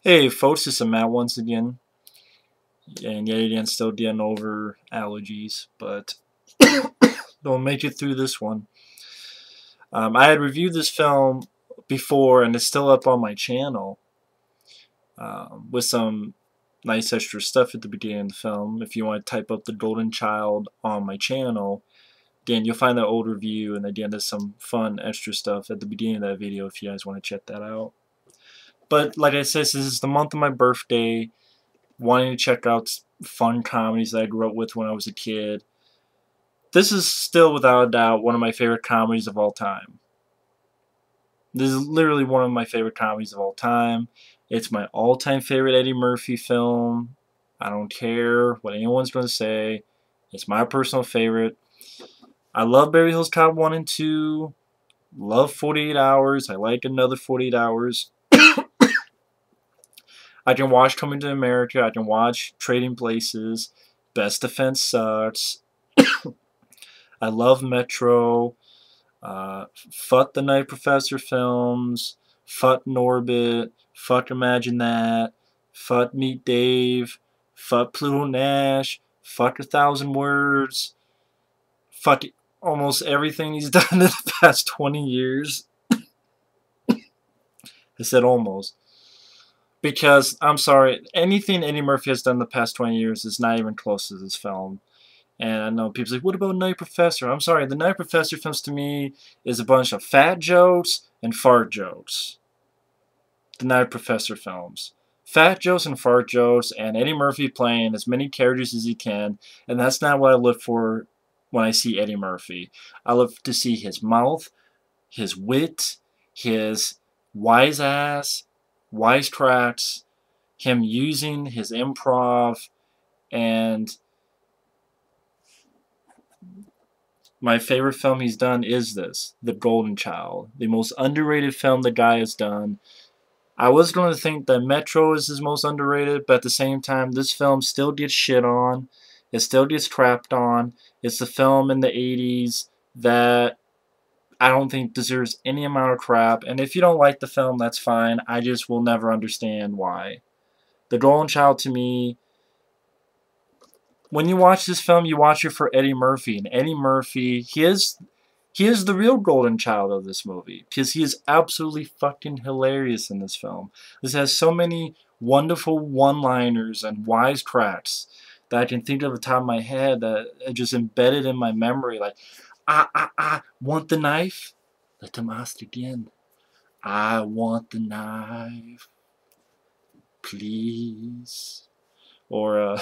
Hey folks, it's Matt once again, and yet again still getting over allergies, but don't make it through this one. I had reviewed this film before, and it's still up on my channel with some nice extra stuff at the beginning of the film. If you want to type up The Golden Child on my channel, then you'll find the old review, and again there's some fun extra stuff at the beginning of that video if you guys want to check that out. But like I said, this is the month of my birthday, wanting to check out fun comedies that I grew up with when I was a kid. This is still, without a doubt, one of my favorite comedies of all time. This is literally one of my favorite comedies of all time. It's my all-time favorite Eddie Murphy film. I don't care what anyone's going to say. It's my personal favorite. I love Beverly Hills Cop 1 and 2. Love 48 Hours. I like Another 48 Hours. I can watch Coming to America. I can watch Trading Places. Best Defense Sucks. I love Metro. Fuck the Night Professor films. Fuck Norbit. Fuck Imagine That. Fuck Meet Dave. Fuck Pluto Nash. Fuck 1,000 Words. Fuck almost everything he's done in the past 20 years. I said almost. Because, I'm sorry, anything Eddie Murphy has done in the past 20 years is not even close to this film. And I know people say, what about Night Professor? I'm sorry, the Night Professor films to me is a bunch of fat jokes and fart jokes. The Night Professor films. Fat jokes and fart jokes, and Eddie Murphy playing as many characters as he can, and that's not what I look for when I see Eddie Murphy. I look to see his mouth, his wit, his wise ass, wisecracks, him using his improv, and my favorite film he's done is this, The Golden Child, the most underrated film the guy has done. I was going to think that Metro is his most underrated, but at the same time, this film still gets shit on. It still gets crapped on. It's the film in the 80s that I don't think deserves any amount of crap, and if you don't like the film, that's fine. I just will never understand why. The Golden Child, to me, when you watch this film, you watch it for Eddie Murphy, and Eddie Murphy, he is the real golden child of this movie, because he is absolutely fucking hilarious in this film. This has so many wonderful one-liners and wisecracks that I can think of at the top of my head that are just embedded in my memory, like, want the knife? Let them ask again. I want the knife. Please. Or,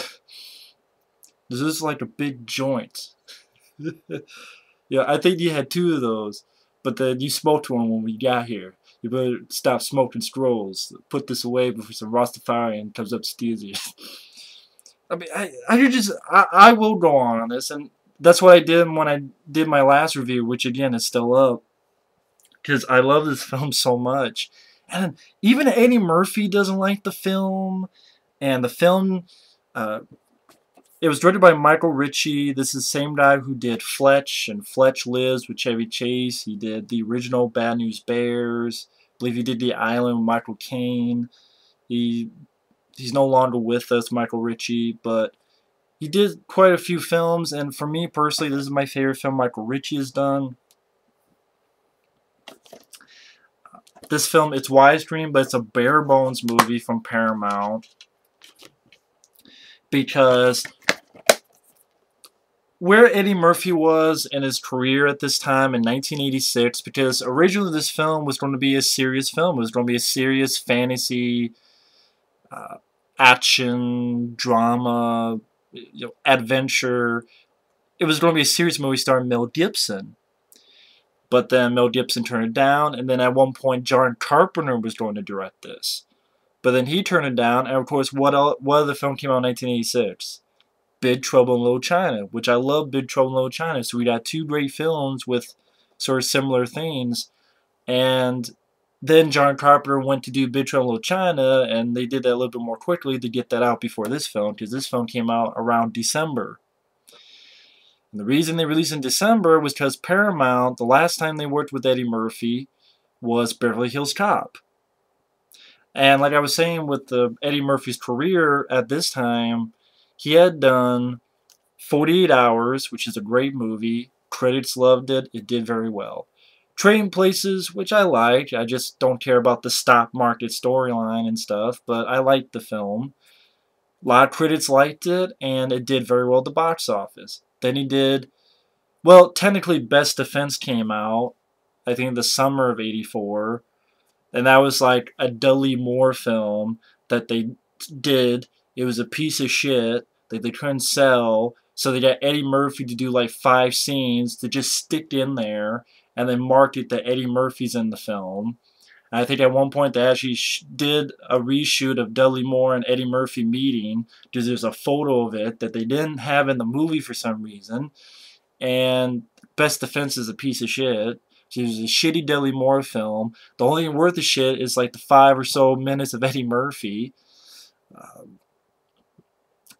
this is like a big joint. Yeah, I think you had 2 of those, but then you smoked one when we got here. You better stop smoking scrolls. Put this away before some Rastafarian comes up to steal you. I mean, I will go on this, and that's what I did when I did my last review, which again is still up, because I love this film so much. And even Eddie Murphy doesn't like the film, and the film, it was directed by Michael Ritchie. This is the same guy who did Fletch and Fletch Lives with Chevy Chase. He did the original Bad News Bears. I believe he did The Island with Michael Caine. He's no longer with us, Michael Ritchie, but he did quite a few films, and for me personally, this is my favorite film Michael Ritchie has done. This film, it's widescreen, but it's a bare bones movie from Paramount, because where Eddie Murphy was in his career at this time in 1986, because originally this film was going to be a serious film. It was going to be a serious fantasy, action, drama, adventure. It was going to be a serious movie starring Mel Gibson. But then Mel Gibson turned it down, and then at one point John Carpenter was going to direct this. But then he turned it down, and of course, what other film came out in 1986? Big Trouble in Little China, which I love Big Trouble in Little China. So we got 2 great films with sort of similar themes. And then John Carpenter went to do Big Trouble in Little China, and they did that a little bit more quickly to get that out before this film, because this film came out around December. And the reason they released in December was because Paramount, the last time they worked with Eddie Murphy, was Beverly Hills Cop. And like I was saying with Eddie Murphy's career at this time, he had done 48 Hours, which is a great movie. Critics loved it. It did very well. Trading Places, which I liked. I just don't care about the stock market storyline and stuff, but I liked the film. A lot of critics liked it, and it did very well at the box office. Then he did, well, technically Best Defense came out, I think the summer of '84, and that was like a Dudley Moore film that they did. It was a piece of shit that they couldn't sell, so they got Eddie Murphy to do like 5 scenes to just stick in there, and then market that Eddie Murphy's in the film. And I think at one point they actually did a reshoot of Dudley Moore and Eddie Murphy meeting, because there's a photo of it that they didn't have in the movie for some reason. And Best Defense is a piece of shit. It was a shitty Dudley Moore film. The only thing worth of shit is like the 5 or so minutes of Eddie Murphy.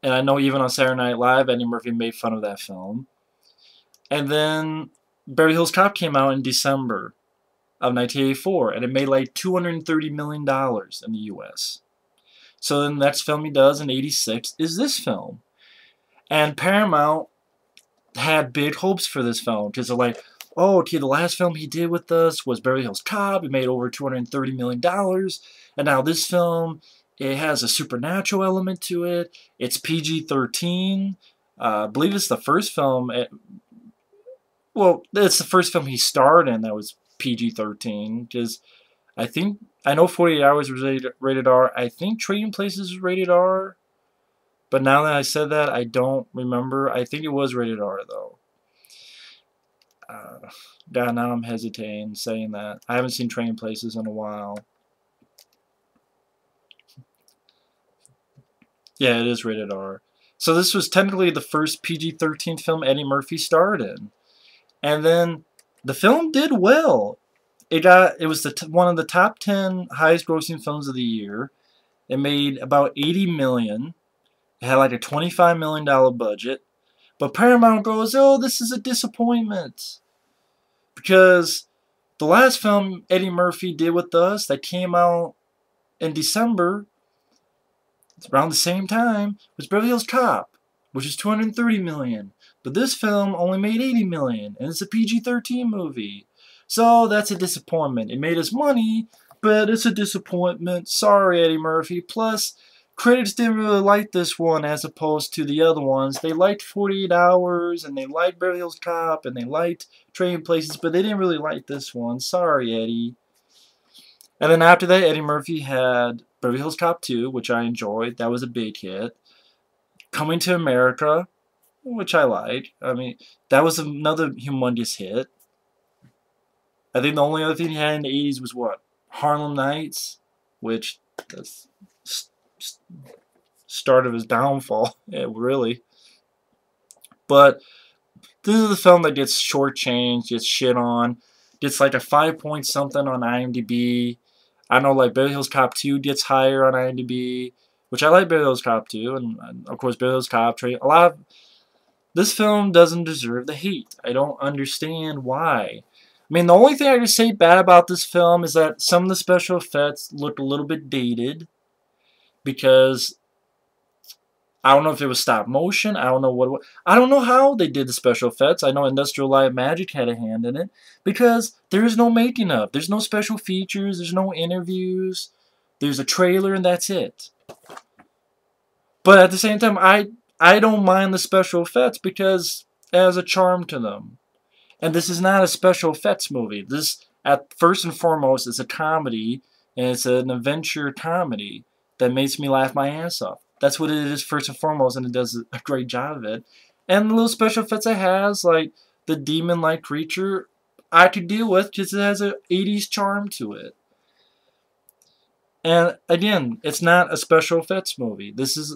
And I know even on Saturday Night Live, Eddie Murphy made fun of that film. And then Beverly Hills Cop came out in December of 1984, and it made like $230 million in the U.S. So then the next film he does in '86 is this film. And Paramount had big hopes for this film, because they're like, oh, okay, the last film he did with us was Beverly Hills Cop. It made over $230 million. And now this film, it has a supernatural element to it. It's PG-13. I believe it's the first film. Well, it's the first film he starred in that was PG-13. Because I know 48 Hours was rated R. I think Trading Places was rated R. But now that I said that, I don't remember. I think it was rated R, though. Yeah, now I'm hesitating saying that. I haven't seen Trading Places in a while. Yeah, it is rated R. So this was technically the first PG-13 film Eddie Murphy starred in. And then the film did well. It was one of the top 10 highest grossing films of the year. It made about $80 million. It had like a $25 million budget. But Paramount goes, oh, this is a disappointment. Because the last film Eddie Murphy did with us that came out in December, around the same time, was Beverly Hills Cop, which is $230 million. But this film only made $80 million, and it's a PG-13 movie. So that's a disappointment. It made us money, but it's a disappointment. Sorry, Eddie Murphy. Plus, critics didn't really like this one as opposed to the other ones. They liked 48 Hours, and they liked Beverly Hills Cop, and they liked Trading Places, but they didn't really like this one. Sorry, Eddie. And then after that, Eddie Murphy had Beverly Hills Cop 2, which I enjoyed. That was a big hit. Coming to America, which I like. I mean, that was another humongous hit. I think the only other thing he had in the '80s was what? Harlem Nights, which that's start of his downfall, yeah, really. But this is the film that gets shortchanged, gets shit on, gets like a 5 point something on IMDb. I know like Beverly Hills Cop 2 gets higher on IMDb, which I like Beverly Hills Cop 2, and of course Beverly Hills Cop trade a lot of. This film doesn't deserve the hate. I don't understand why. I mean, the only thing I can say bad about this film is that some of the special effects look a little bit dated, because I don't know if it was stop motion. I don't know what. I don't know how they did the special effects. I know Industrial Light and Magic had a hand in it, because there is no making of. There's no special features. There's no interviews. There's a trailer, and that's it. But at the same time, I don't mind the special effects because it has a charm to them. And this is not a special effects movie. This, at first and foremost, is a comedy, and it's an adventure comedy that makes me laugh my ass off. That's what it is first and foremost, and it does a great job of it. And the little special effects it has, like the demon-like creature, I could deal with because it has an '80s charm to it. And again, it's not a special effects movie. This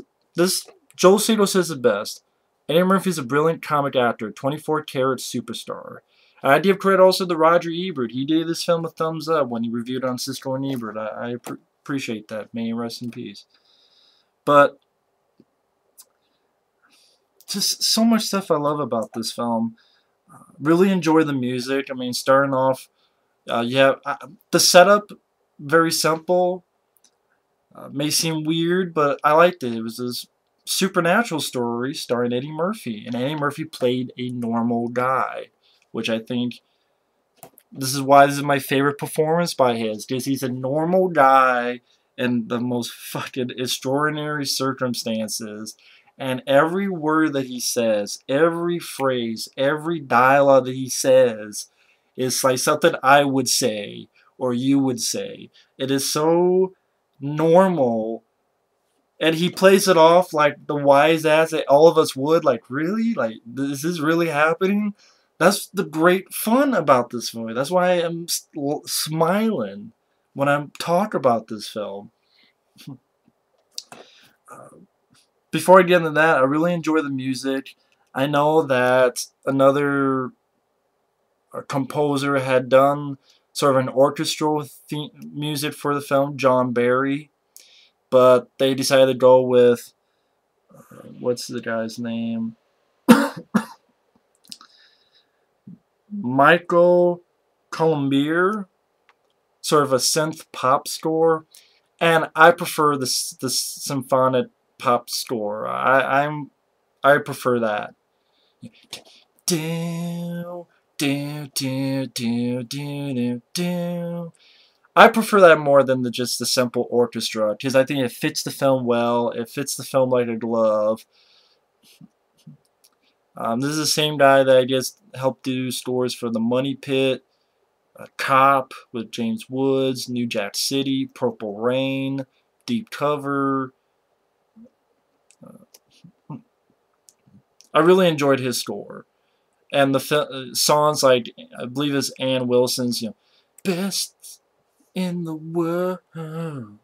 Joel Siegel says it best. Eddie Murphy is a brilliant comic actor, 24-karat superstar. I give credit also to Roger Ebert. He gave this film a thumbs up when he reviewed it on Siskel and Ebert. I appreciate that. May he rest in peace. But just so much stuff I love about this film. Really enjoy the music. I mean, starting off, the setup, very simple. May seem weird, but I liked it. It was this supernatural story starring Eddie Murphy, and Eddie Murphy played a normal guy, which I think this is why this is my favorite performance by his, because he's a normal guy in the most fucking extraordinary circumstances, and every word that he says, every phrase, every dialogue that he says is like something I would say or you would say. It is so normal, and he plays it off like the wise ass that all of us would. Like, really? Like, is this really happening? That's the great fun about this movie. That's why I'm smiling when I talk about this film. Before I get into that, I really enjoy the music. I know that another composer had done sort of an orchestral music for the film, John Barry, but they decided to go with what's the guy's name? Michael Colombier, sort of a synth pop score, and I prefer the symphonic pop score. I prefer that. Do do do do do do. I prefer that more than just the simple orchestra, because I think it fits the film well. It fits the film like a glove. This is the same guy that I guess helped do scores for The Money Pit, Cop with James Woods, New Jack City, Purple Rain, Deep Cover. I really enjoyed his score. And the songs like, I believe it's Ann Wilson's, Best in the World. And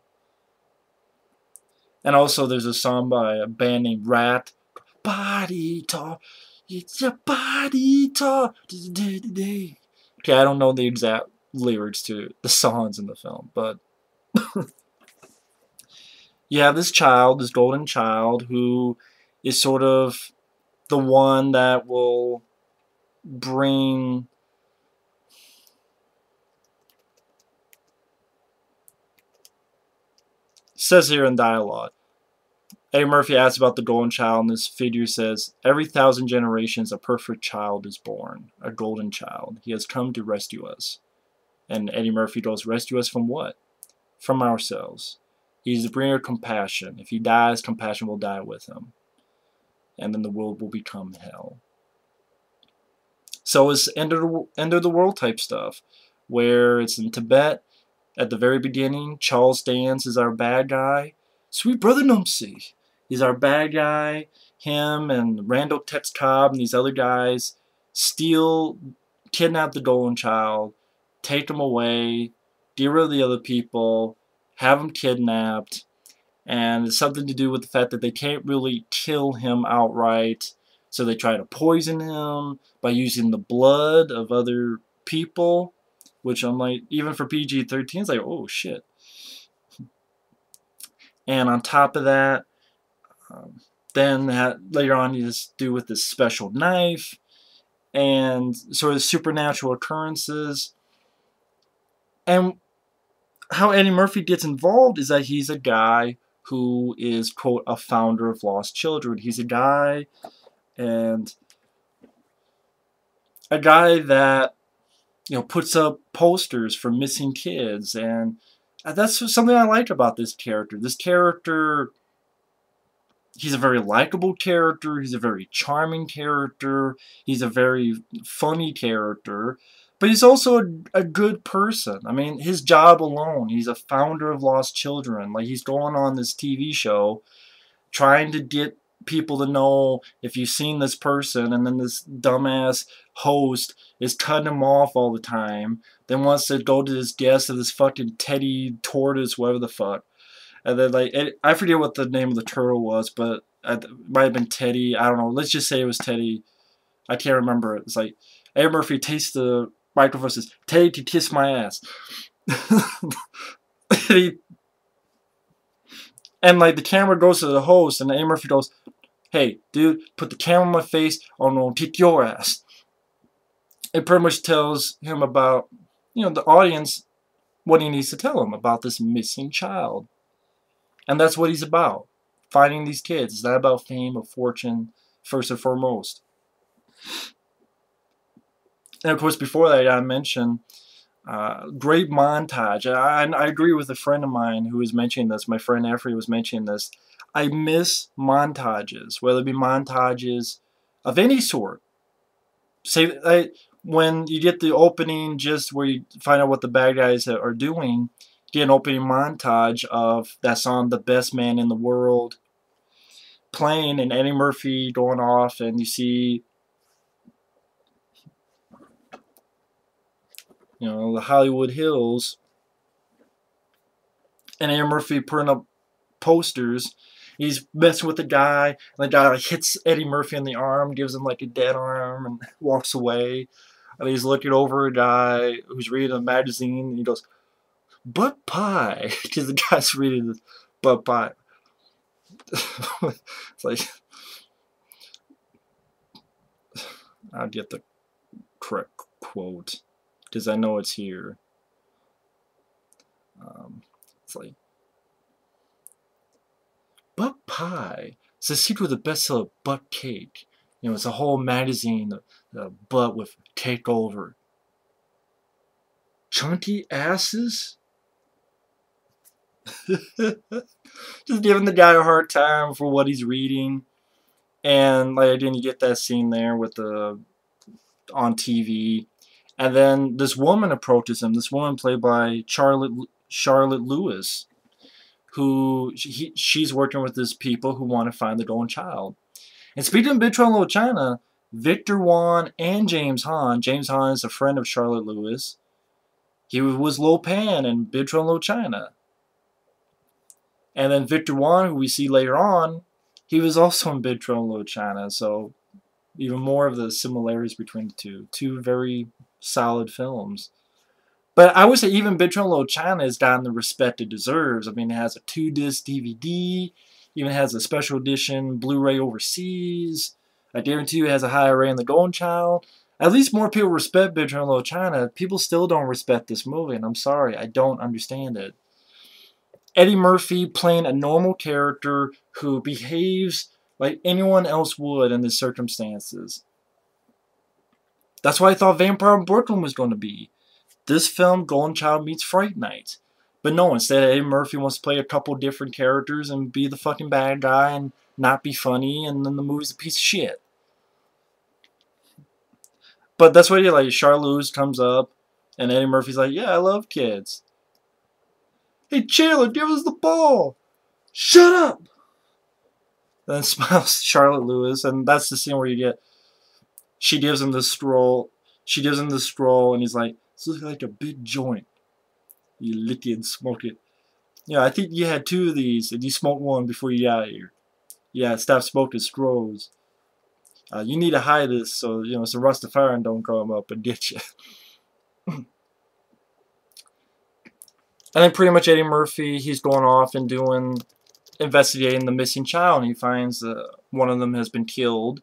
also there's a song by a band named Rat, Body Talk, it's your body talk. Okay, I don't know the exact lyrics to the songs in the film, but you have this child, this golden child, who is sort of the one that will bring says here in dialogue. Eddie Murphy asks about the golden child, and this figure says, every 1,000 generations a perfect child is born, a golden child. He has come to rescue us. And Eddie Murphy goes, rescue us from what? From ourselves. He's the bringer of compassion. If he dies, compassion will die with him. And then the world will become hell. So it's end of the world type stuff, where it's in Tibet. At the very beginning, Charles Dance is our bad guy. Sweet Brother Numsy. He's our bad guy. Him and Randall Tex Cobb and these other guys kidnap the golden child, take him away, get rid of the other people, have him kidnapped, and it's something to do with the fact that they can't really kill him outright, so they try to poison him by using the blood of other people, which I'm like, even for PG-13, it's like, oh shit. And on top of that, then later on you just do with this special knife and sort of supernatural occurrences. And how Eddie Murphy gets involved is that he's a guy who is, quote, a founder of lost children. He's a guy that, puts up posters for missing kids, and that's something I like about this character. This character, he's a very likable character, he's a very charming character, he's a very funny character, but he's also a good person. I mean, his job alone, he's a founder of lost children. Like, he's going on this TV show trying to get people to know if you've seen this person, and then this dumbass host is cutting him off all the time, then wants to go to this guest of this fucking Teddy Tortoise, whatever the fuck. And then, like, I forget what the name of the turtle was, but it might have been Teddy. I don't know. Let's just say it was Teddy. I can't remember it. It's like, Eddie Murphy takes the microphone and says, Teddy can kiss my ass. And, like, the camera goes to the host, and Eddie Murphy goes, hey, dude, put the camera on my face, or I'm going to kick your ass. It pretty much tells him about, the audience, what he needs to tell him about this missing child. And that's what he's about. Finding these kids. It's not about fame or fortune, first and foremost. And of course, before that, I mentioned great montage. I agree with a friend of mine who was mentioning this. My friend Effrey was mentioning this. I miss montages, whether it be montages of any sort. Say, when you get the opening, just where you find out what the bad guys are doing, you get an opening montage of that song, "The Best Man in the World," playing, and Eddie Murphy going off, and you see, the Hollywood Hills, and Eddie Murphy putting up posters. He's messing with the guy, and the guy like hits Eddie Murphy in the arm, gives him like a dead arm, and walks away. And he's looking over a guy who's reading a magazine, and he goes, "Butt pie," because the guy's reading this butt pie. It's like, I'll get the correct quote because I know it's here. It's like, "Butt pie. It's the secret of the bestseller butt cake." It's a whole magazine, the butt with cake over. Chunky asses? Just giving the guy a hard time for what he's reading. And like again, you get that scene there with on TV. And then this woman approaches him. This woman played by Charlotte Lewis, who she's working with these people who want to find the golden child. And speaking of Big Trouble in Little China, Victor Wan and James Hahn. James Hahn is a friend of Charlotte Lewis. He was Lo Pan in Big Trouble in Little China. And then Victor Wan, who we see later on, he was also in Big Trouble in Little China. So even more of the similarities between the two. Two very solid films. But I would say even Big Trouble in Little China has gotten the respect it deserves. I mean, it has a 2-disc DVD. Even has a special edition Blu-ray overseas. I guarantee you it has a higher rating than The Golden Child. At least more people respect Big Trouble in Little China. People still don't respect this movie, and I'm sorry. I don't understand it. Eddie Murphy playing a normal character who behaves like anyone else would in the circumstances. That's what I thought Vampire in Brooklyn was going to be. This film, Golden Child meets Fright Night. But no, instead Eddie Murphy wants to play a couple different characters and be the fucking bad guy and not be funny, and then the movie's a piece of shit. But that's what he like. Charlotte Lewis comes up, and Eddie Murphy's like, "Yeah, I love kids." "Hey, Chandler, give us the ball." "Shut up!" Then smiles Charlotte Lewis, and that's the scene where you get, she gives him this scroll. She gives him this scroll, and he's like, "This looks like a big joint. You lick it and smoke it. Yeah, I think you had 2 of these, and you smoked one before you got here. Yeah, stop smoking scrolls. You need to hide this so, so Rastafarian don't come up and get you." And then pretty much Eddie Murphy, he's going off and investigating the missing child, and he finds one of them has been killed.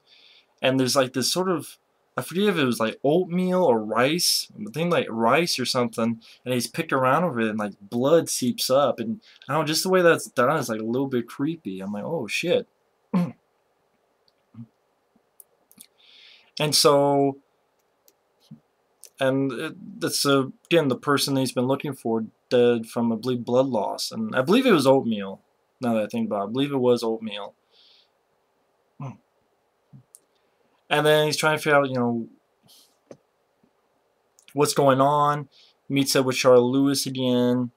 And there's like this sort of, I forget if it was like oatmeal or rice, I think like rice or something, and he's picked around over it, and like blood seeps up, and I don't know, just the way that's done is like a little bit creepy. I'm like, oh shit. And so, and that's again the person he's been looking for dead from, I believe, blood loss, and I believe it was oatmeal. Now that I think about it, I believe it was oatmeal. And then he's trying to figure out, what's going on. Meets up with Charlotte Lewis again.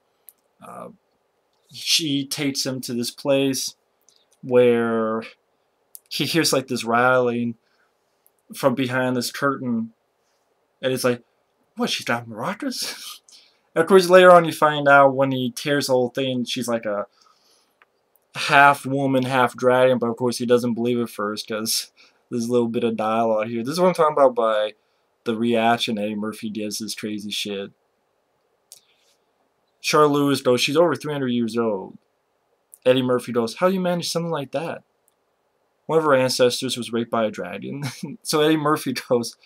She takes him to this place where he hears like this rattling from behind this curtain, and it's like, what, she's got maracas? Of course, later on you find out when he tears the whole thing, she's like a half woman, half dragon, but of course he doesn't believe it first because there's a little bit of dialogue here. This is what I'm talking about by the reaction Eddie Murphy gives this crazy shit. Charlotte Lewis goes, "She's over 300 years old." Eddie Murphy goes, "How do you manage something like that?" "One of her ancestors was raped by a dragon." So Eddie Murphy goes,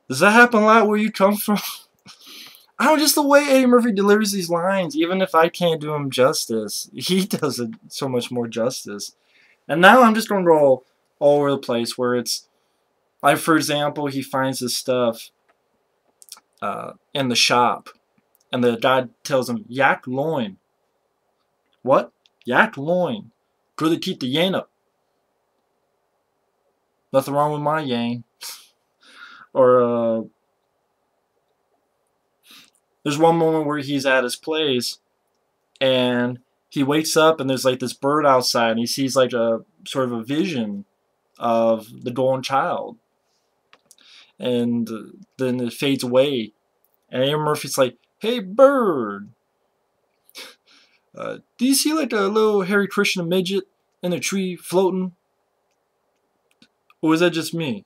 "Does that happen a lot where you come from?" I don't just the way Eddie Murphy delivers these lines, even if I can't do him justice, he does it so much more justice. And now I'm just going to go all over the place where it's, like, for example, he finds this stuff in the shop, and the guy tells him, yak loin. What? Yak loin. Good to keep the yen up. Nothing wrong with my yen. Or, there's one moment where he's at his place, and he wakes up, and there's like this bird outside, and he sees like a sort of a vision of the golden child. And then it fades away. And Eddie Murphy's like, hey, bird, do you see like a little Hare Krishna midget in a tree floating? Or is that just me?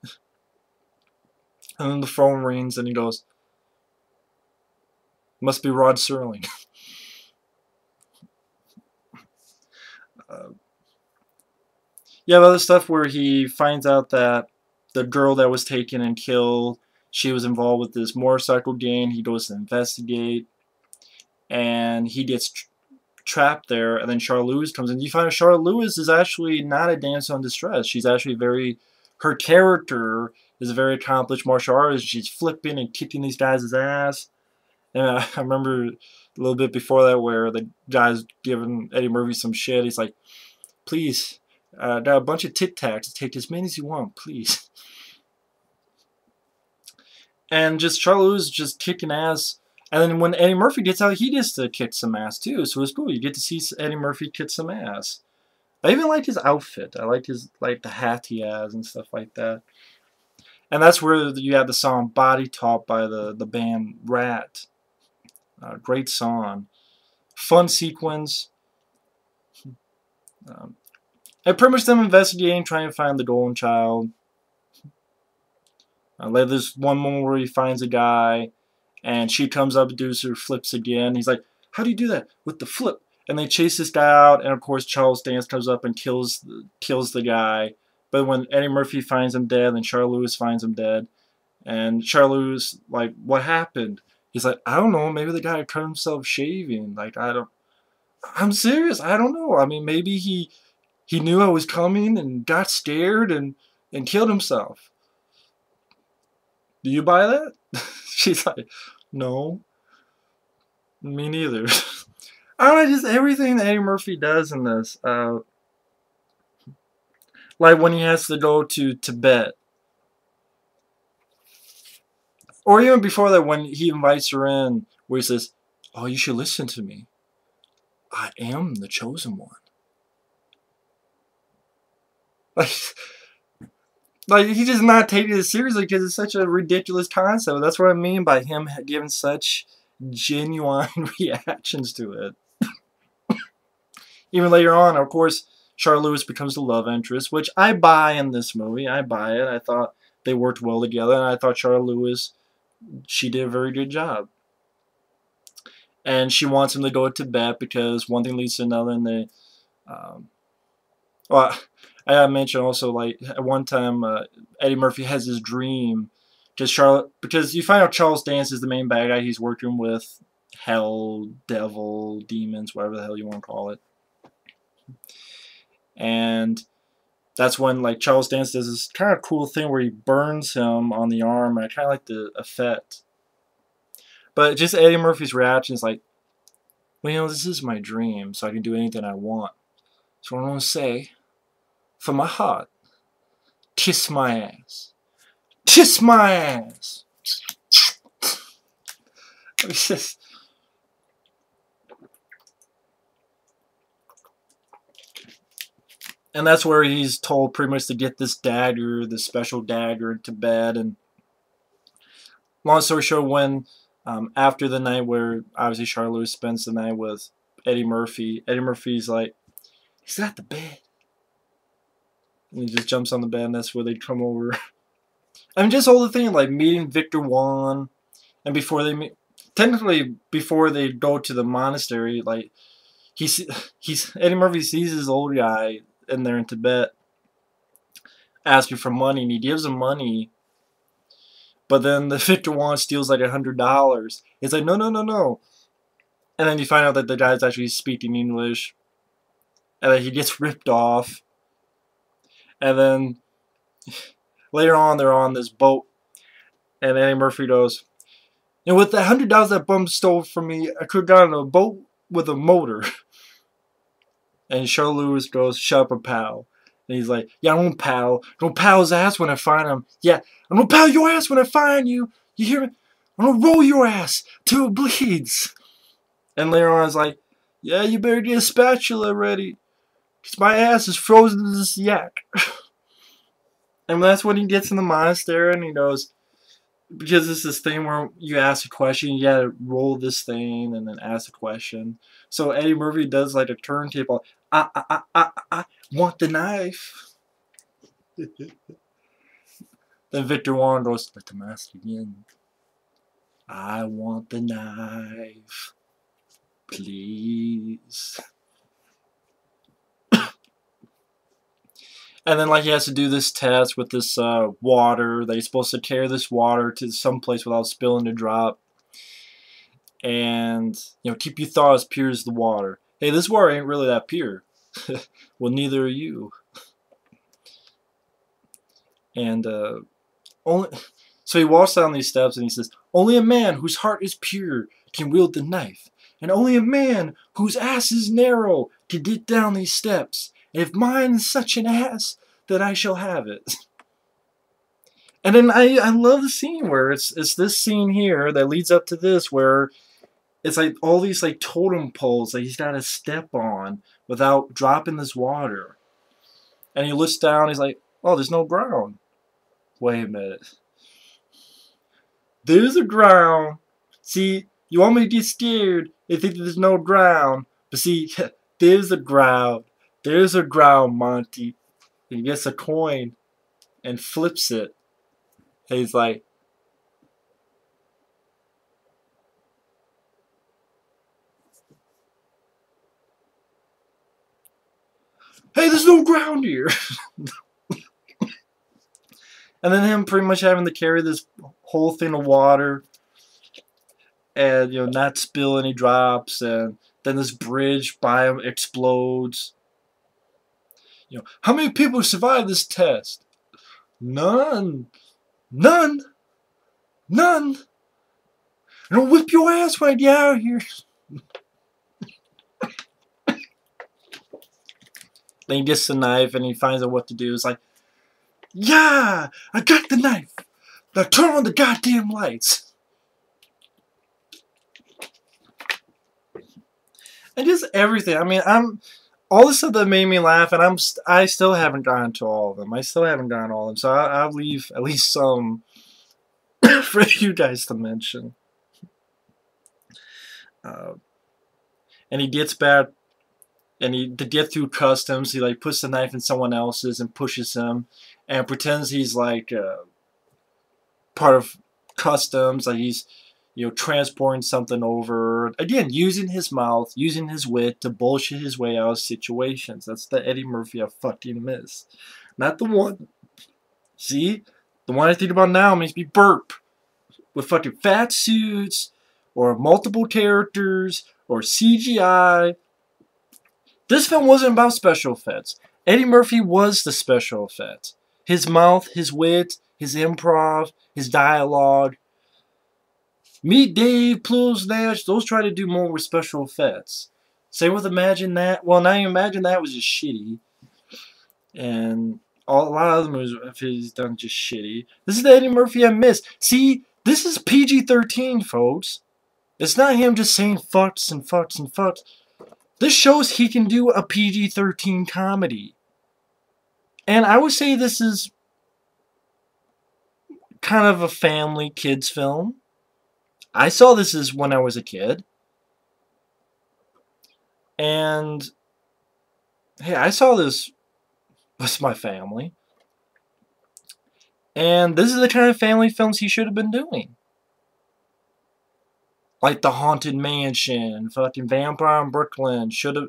And then the phone rings, and he goes, must be Rod Serling. You have other stuff where he finds out that the girl that was taken and killed, she was involved with this motorcycle gang. He goes to investigate, and he gets trapped there, and then Charlotte Lewis comes in. You find out Charlotte Lewis is actually not a damsel in distress. She's actually her character is a very accomplished martial artist. She's flipping and kicking these guys' ass. And I remember a little bit before that where the guy's giving Eddie Murphy some shit. He's like, please, got a bunch of Tic Tacs. Take as many as you want, please. And just Charlie Lewis just kicking ass. And then when Eddie Murphy gets out, he gets to kick some ass too. So it's cool. You get to see Eddie Murphy kick some ass. I even like his outfit. I like the hat he has and stuff like that. And that's where you have the song Body Talk by the band Rat. Great song. Fun sequence. And pretty much them investigating, trying to find the golden child. Like there's one moment where he finds a guy, and she comes up and does her flips again. He's like, how do you do that? With the flip. And they chase this guy out, and of course Charles Dance comes up and kills the guy. But when Eddie Murphy finds him dead, then Charles Lewis finds him dead. And Charles Lewis, like, what happened? He's like, I don't know, maybe the guy cut himself shaving. Like, I'm serious, I don't know. I mean, maybe he knew I was coming and got scared and killed himself. Do you buy that? She's like, no. Me neither. I don't know, just everything that Eddie Murphy does in this. Like when he has to go to Tibet. Or even before that, when he invites her in, where he says, oh, you should listen to me. I am the chosen one. Like he's just not taking it seriously because it's such a ridiculous concept. That's what I mean by him giving such genuine reactions to it. Even later on, of course, Charlotte Lewis becomes the love interest, which I buy in this movie. I buy it. I thought they worked well together, and I thought Charlotte Lewis, she did a very good job. And she wants him to go to Tibet because one thing leads to another, and they, well, I gotta mention also, like, at one time, Eddie Murphy has his dream, because you find out Charles Dance is the main bad guy. He's working with hell, devil, demons, whatever the hell you want to call it. And that's when, like, Charles Dance does this kind of cool thing where he burns him on the arm, and I kind of like the effect. But just Eddie Murphy's reaction is like, well, you know, this is my dream, so I can do anything I want. So what I'm going to say, from my heart, kiss my ass. Kiss my ass! It's just... And that's where he's told pretty much to get this dagger, this special dagger, into bed. And long story short, when after the night where obviously Charlotte Lewis spends the night with Eddie Murphy's like, is that the bed? And he just jumps on the bed, and that's where they come over. I mean, just all the thing, like meeting Victor Wan, and before they meet, technically before they go to the monastery, like Eddie Murphy sees this old guy in there in Tibet asking for money, and he gives him money, But then the Victor Wong steals like $100. It's like, no, no, no, no. And then you find out that the guy's actually speaking English. And then he gets ripped off. And then later on, they're on this boat. And Eddie Murphy goes, you know, with the $100 that bum stole from me, I could have gotten a boat with a motor. And Charlotte Lewis goes, shut up and pal. And he's like, yeah, I don't pal. I don't pal his ass when I find him. Yeah, I'm gonna pal your ass when I find you. You hear me? I'm gonna roll your ass till it bleeds. And later on, I was like, yeah, you better get a spatula ready. Because my ass is frozen to this yak. And that's when he gets in the monastery and he goes, because it's this thing where you ask a question, you gotta roll this thing and then ask a question. So Eddie Murphy does like a turntable. I want the knife. Then Victor Wong goes, let the mask begin. I want the knife. Please. And then like he has to do this test with this water. That he's supposed to carry this water to some place without spilling a drop. And, you know, keep your thought as pure as the water. Hey, this water ain't really that pure. Well, neither are you. And so he walks down these steps and he says, only a man whose heart is pure can wield the knife. And only a man whose ass is narrow can get down these steps. And if mine is such an ass, then I shall have it. And then I love the scene where it's this scene here that leads up to this where it's like all these like totem poles that he's got to step on without dropping this water. And he looks down, he's like, oh, there's no ground. Wait a minute. There's a ground. See, you want me to get scared and think that there's no ground. But see, there's a ground. There's a ground, Monty. And he gets a coin and flips it. And he's like, hey, there's no ground here. And then him pretty much having to carry this whole thing of water and, you know, not spill any drops. And then this bridge by him explodes. You know, how many people survived this test? None. None. None. And I'll whip your ass when I get out of here. Then he gets the knife and he finds out what to do. It's like, yeah, I got the knife. Now turn on the goddamn lights. And just everything. I mean, all the stuff that made me laugh, and I still haven't gotten to all of them. I still haven't gotten all of them. So I'll leave at least some for you guys to mention. And he gets back. And to get through customs, he like puts the knife in someone else's and pushes him, and pretends he's like part of customs, like he's, you know, transporting something over. Again, using his mouth, using his wit to bullshit his way out of situations. That's the Eddie Murphy I fucking miss. Not the one. See, the one I think about now makes me burp. With fucking fat suits, or multiple characters, or CGI. This film wasn't about special effects. Eddie Murphy was the special effects. His mouth, his wit, his improv, his dialogue. Meet Dave, Pluto Nash, those try to do more with special effects. Same with Imagine That. Well, now Imagine That was just shitty. And a lot of other movies he's done just shitty. This is the Eddie Murphy I miss. See, this is PG-13, folks. It's not him just saying fucks and fucks and fucks. This shows he can do a PG-13 comedy. And I would say this is kind of a family kids film. I saw this as when I was a kid. And hey, I saw this with my family. And this is the kind of family films he should have been doing. Like The Haunted Mansion, fucking Vampire in Brooklyn, should have...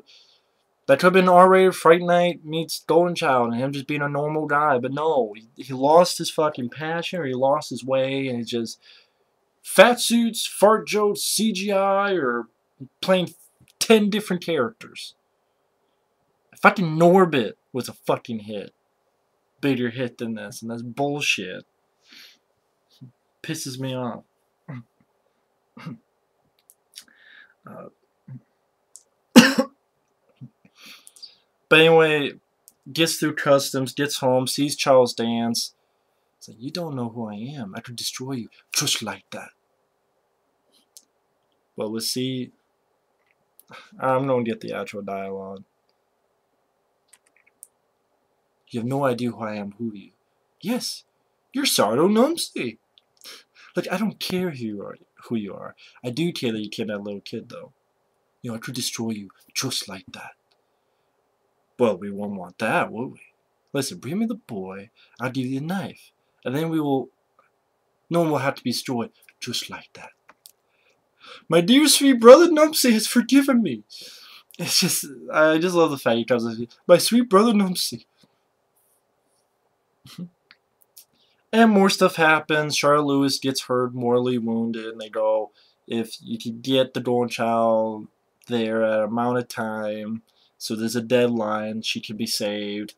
That could have been R-rated Fright Night meets Golden Child and him just being a normal guy. But no, he lost his fucking passion or he lost his way and it's just fat suits, fart jokes, CGI, or playing 10 different characters. Fucking Norbit was a fucking hit. Bigger hit than this, and that's bullshit. Pisses me off. But anyway, gets through customs, gets home, sees Charles dance. It's like, you don't know who I am. I could destroy you just like that. Well, let's see. I'm going to get the actual dialogue. You have no idea who I am, who are you? Yes, you're Sardo Numsy. Look, I don't care who you are. I do care that you killed that little kid, though. You know, I could destroy you just like that. Well, we won't want that, will we? Listen, bring me the boy, I'll give you the knife, and then no one will have to be destroyed just like that. My dear sweet brother Numpsy has forgiven me. It's just, I just love the fact he comes with my sweet brother Numpsy. And more stuff happens. Charlotte Lewis gets hurt, mortally wounded, and they go, if you can get the Golden Child there at an amount of time, so there's a deadline, she can be saved.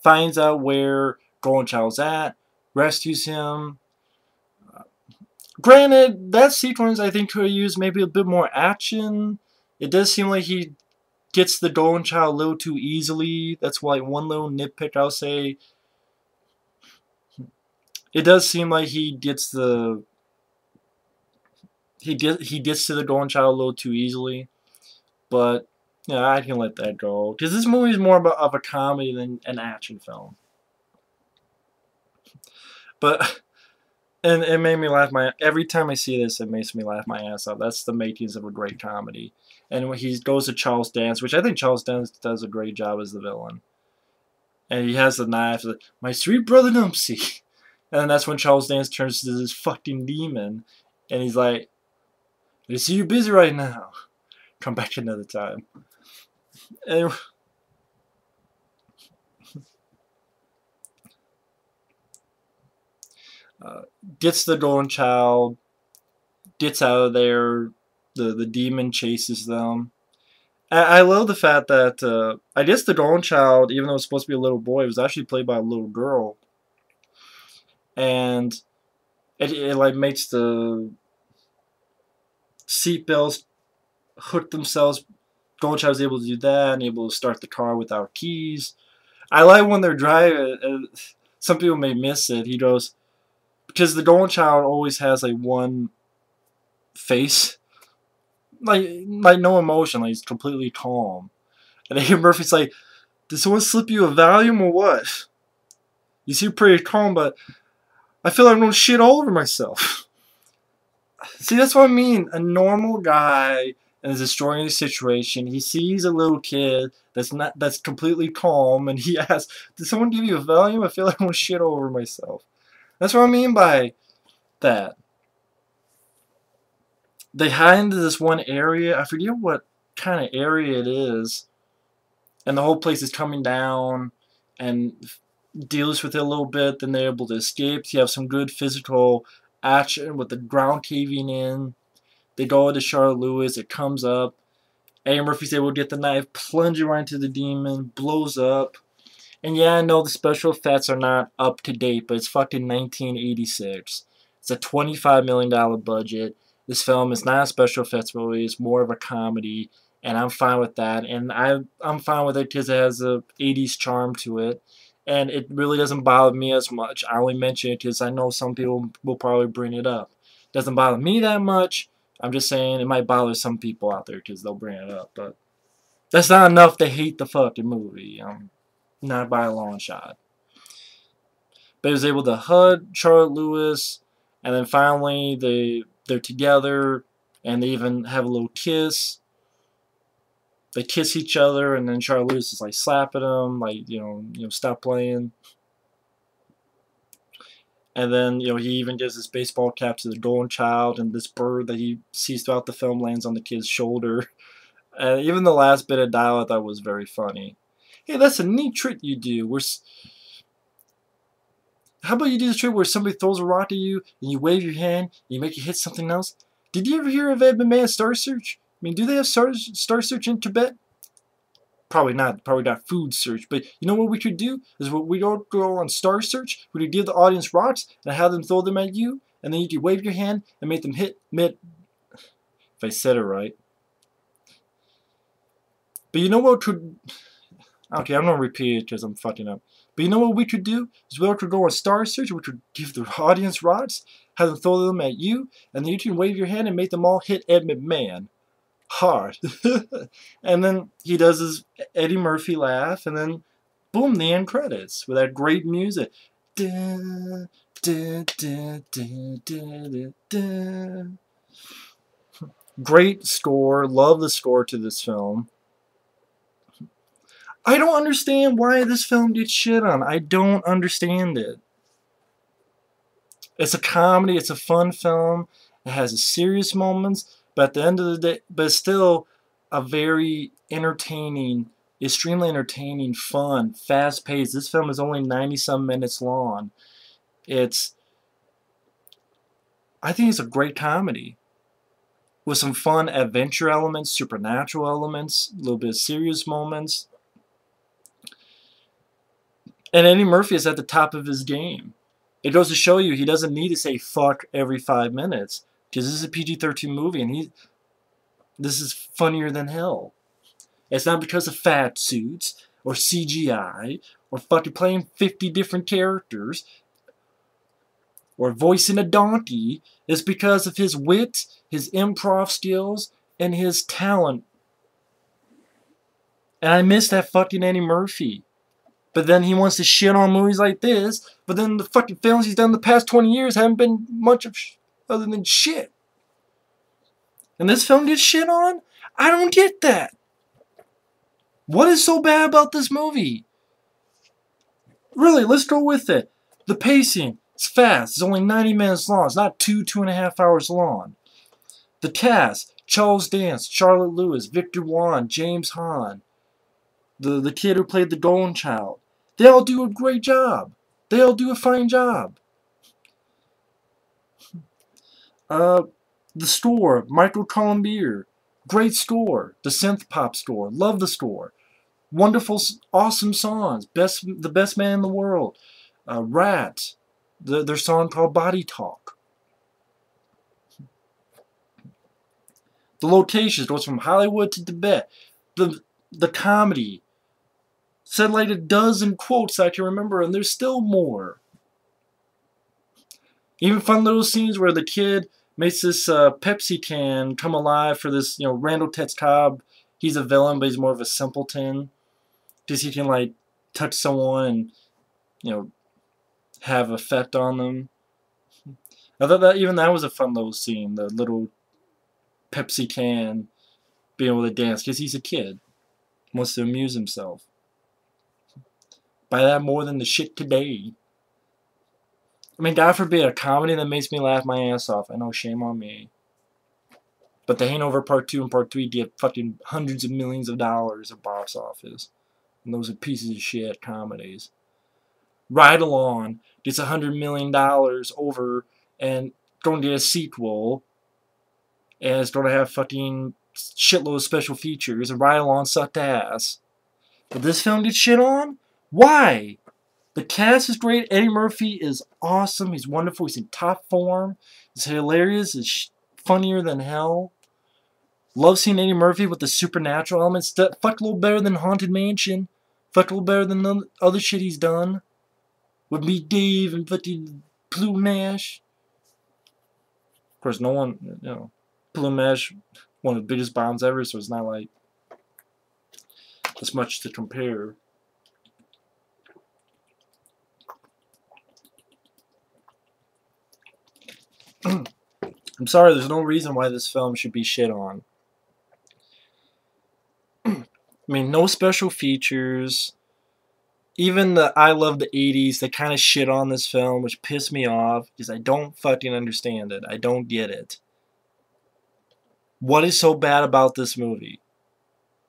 Finds out where Golden Child's at, rescues him. Granted, that sequence I think could have used maybe a bit more action. It does seem like he gets the Golden Child a little too easily. That's why one little nitpick I'll say. It does seem like he gets to the Golden Child a little too easily, but yeah, I can let that go because this movie is more of a comedy than an action film. But and it made me laugh every time I see this, it makes me laugh my ass off. That's the makings of a great comedy. And when he goes to Charles Dance, which I think Charles Dance does a great job as the villain, and he has the knife, like, my sweet brother Numpsy. And then that's when Charles Dance turns to this fucking demon. And he's like, I see you're busy right now. Come back another time. And gets the Golden Child. Gets out of there. The demon chases them. I love the fact that, I guess the Golden Child, even though it was supposed to be a little boy, was actually played by a little girl. And it like makes the seatbelts hook themselves. Golden Child was able to do that and able to start the car without keys. I like when they're driving. Some people may miss it. He goes, because the Golden Child always has like one face, like no emotion. Like he's completely calm. And then Murphy's like, "Did someone slip you a Valium or what? You seem pretty calm, but I feel like I'm gonna shit all over myself." See, that's what I mean. A normal guy is destroying the situation. He sees a little kid that's completely calm, and he asks, "Did someone give you a Valium? I feel like I'm gonna shit all over myself." That's what I mean by that. They hide into this one area. I forget what kind of area it is, and the whole place is coming down and deals with it a little bit. Then they're able to escape. You have some good physical action with the ground caving in. They go into Charlotte Lewis. It comes up. Eddie Murphy's able to get the knife, plunge it right into the demon, blows up. And yeah, I know the special effects are not up to date, but it's fucking 1986. It's a $25 million budget. This film is not a special effects movie. It's more of a comedy, and I'm fine with that. And I'm fine with it because it has a 80s charm to it. And it really doesn't bother me as much. I only mention it because I know some people will probably bring it up. It doesn't bother me that much. I'm just saying it might bother some people out there because they'll bring it up. But that's not enough to hate the fucking movie. Not by a long shot. But he was able to hug Charlotte Lewis, and then finally they're together, and they even have a little kiss. They kiss each other, and then Charlotte Lewis is like slapping him, like stop playing. And then he even gives this baseball cap to the Golden Child, and this bird that he sees throughout the film lands on the kid's shoulder. Even the last bit of dialogue I thought was very funny. Hey, that's a neat trick you do. How about you do this trick where somebody throws a rock at you and you wave your hand and you make it hit something else? Did you ever hear of Ed McMahon's Star Search? I mean, do they have Star Search in Tibet? Probably not. Probably not food search. But you know what we could do? Is what we don't go on Star Search. We could give the audience rocks and have them throw them at you. And then you could wave your hand and make them hit mid. If I said it right. But you know what could... Okay, I'm going to repeat it because I'm fucking up. But you know what we could do? Is we could go on Star Search. We could give the audience rocks. Have them throw them at you. And then you can wave your hand and make them all hit Ed McMahon. Hard. And then he does his Eddie Murphy laugh, and then boom, the end credits with that great music. Da, da, da, da, da, da. Great score. Love the score to this film. I don't understand why this film gets shit on. I don't understand it. It's a comedy. It's a fun film. It has serious moments. But at the end of the day, but it's still a very entertaining, extremely entertaining, fun, fast-paced. This film is only 90-some minutes long. I think it's a great comedy with some fun adventure elements, supernatural elements, a little bit of serious moments. And Eddie Murphy is at the top of his game. It goes to show you he doesn't need to say fuck every 5 minutes. Because this is a PG-13 movie, and this is funnier than hell. It's not because of fat suits, or CGI, or fucking playing 50 different characters, or voicing a donkey. It's because of his wit, his improv skills, and his talent. And I miss that fucking Eddie Murphy. But then he wants to shit on movies like this, but then the fucking films he's done the past 20 years haven't been much of other than shit. And this film gets shit on? I don't get that. What is so bad about this movie? Really, let's go with it. The pacing, it's fast. It's only 90 minutes long. It's not 2.5 hours long. The cast, Charles Dance, Charlotte Lewis, Victor Wan, James Hahn, the kid who played the Golden Child. They all do a great job. They all do a fine job. The score, Michael Colombier, great score. The synth pop score, love the score. Wonderful, awesome songs. The best man in the world. Rat, their song called Body Talk. The locations goes from Hollywood to Tibet. The comedy. Said like a dozen quotes I can remember, and there's still more. Even fun little scenes where the kid makes this Pepsi can come alive for this, Randall Tetz Cobb. He's a villain, but he's more of a simpleton. Because he can, like, touch someone and, have effect on them. I thought that even that was a fun little scene. The little Pepsi can being able to dance. Because he's a kid. Wants to amuse himself. Buy that more than the shit today. I mean, God forbid, a comedy that makes me laugh my ass off. I know, shame on me. But The Hangover Part 2 and Part 3 get fucking hundreds of millions of dollars at box office. And those are pieces of shit comedies. Ride Along gets $100 million over and going to get a sequel. And it's going to have fucking shitload of special features. And Ride Along sucked ass. But this film gets shit on? Why? The cast is great. Eddie Murphy is awesome. He's wonderful. He's in top form. He's hilarious. He's funnier than hell. Love seeing Eddie Murphy with the supernatural elements. Fuck a little better than Haunted Mansion. Fuck a little better than the other shit he's done. With Meet Dave and fucking Plume Nash. Of course, no one, Plume Nash, one of the biggest bombs ever, so it's not like there's much to compare. I'm sorry, there's no reason why this film should be shit on. I mean, no special features. Even the I Love the 80s, they kind of shit on this film, which pissed me off, because I don't fucking understand it. I don't get it. What is so bad about this movie?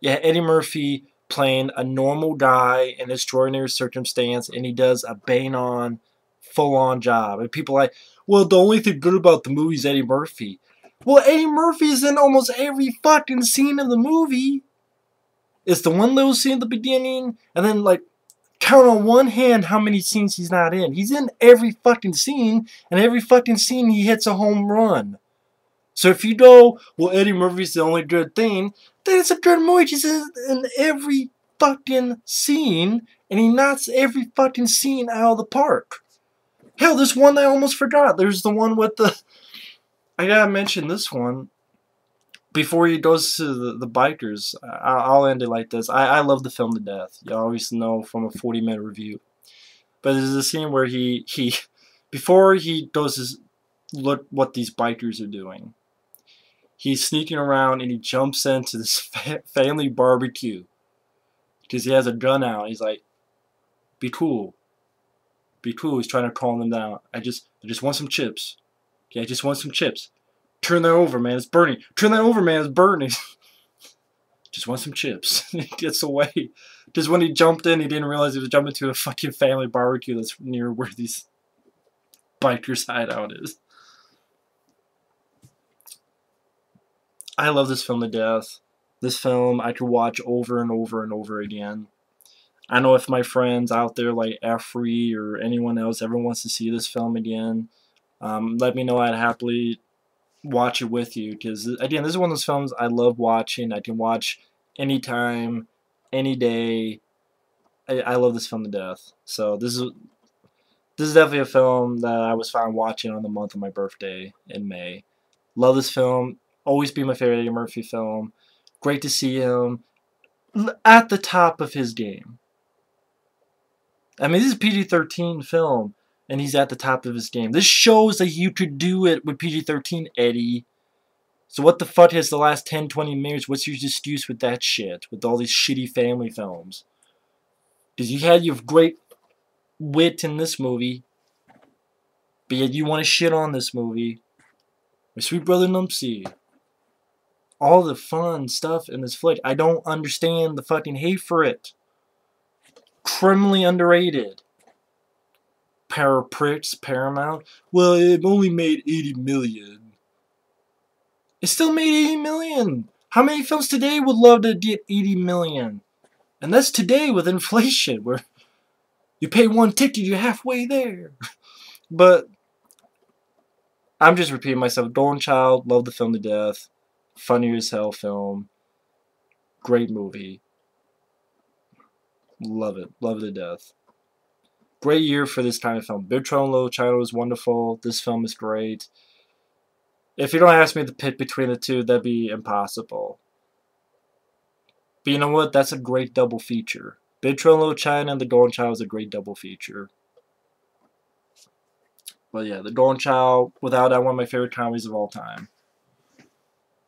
Yeah, Eddie Murphy playing a normal guy in extraordinary circumstance, and he does a bang-on, full-on job. And people are like, well, the only thing good about the movie is Eddie Murphy. Well, Eddie Murphy is in almost every fucking scene of the movie. It's the one little scene at the beginning, and then, like, count on one hand how many scenes he's not in. He's in every fucking scene, and every fucking scene he hits a home run. So if you go, well, Eddie Murphy's the only good thing, then it's a good movie. He's in every fucking scene, and he knocks every fucking scene out of the park. Hell, there's one I almost forgot. There's the one with the... I gotta mention this one. Before he goes to the bikers, I'll end it like this. I love the film to death. You always know from a 40-minute review. But there's a scene where he before he goes to look what these bikers are doing, he's sneaking around and he jumps into this family barbecue because he has a gun out. He's like, "Be cool, be cool." He's trying to calm them down. I just want some chips. Okay, I just want some chips. Turn that over, man. It's burning. Turn that over, man. It's burning. Just want some chips. He gets away. Just when he jumped in, he didn't realize he was jumping to a fucking family barbecue that's near where these bikers' hideout is. I love this film to death. This film I could watch over and over and over again. I know if my friends out there like Free or anyone else ever wants to see this film again, let me know. I'd happily watch it with you, because again, this is one of those films I love watching. I can watch anytime, any day. I love this film to death. So this is definitely a film that I was fine watching on the month of my birthday in May. Love this film. Always be my favorite Eddie Murphy film. Great to see him at the top of his game. I mean, this is a PG-13 film, and he's at the top of his game. This shows that you could do it with PG-13, Eddie. So what the fuck has the last 10, 20 minutes? What's your excuse with that shit? With all these shitty family films? Because you had your great wit in this movie, but yet you want to shit on this movie. My sweet brother Numpsy. All the fun stuff in this flick. I don't understand the fucking hate for it. Criminally underrated. Paramount. Well, it only made 80 million. It still made 80 million. How many films today would love to get 80 million? And that's today with inflation, where you pay one ticket, you're halfway there. But I'm just repeating myself. Golden Child, love the film to death. Funny as hell film. Great movie. Love it. Love it to death. Great year for this kind of film. Big Trouble in Little China was wonderful. This film is great. If you don't ask me to pick between the two, that'd be impossible. But you know what? That's a great double feature. Big Trouble in Little China and The Golden Child is a great double feature. But yeah, The Golden Child, without that, one of my favorite comedies of all time.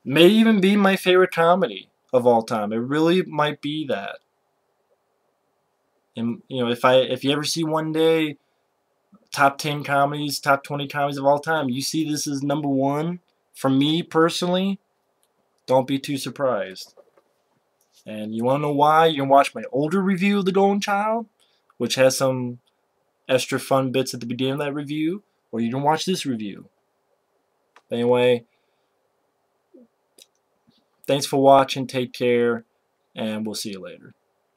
May even be my favorite comedy of all time. It really might be that. And you know, if you ever see one day top 10 comedies, top 20 comedies of all time, you see this is number one for me personally, don't be too surprised. And you want to know why? You can watch my older review of The Golden Child, which has some extra fun bits at the beginning of that review, or you can watch this review. Anyway, thanks for watching, take care, and we'll see you later.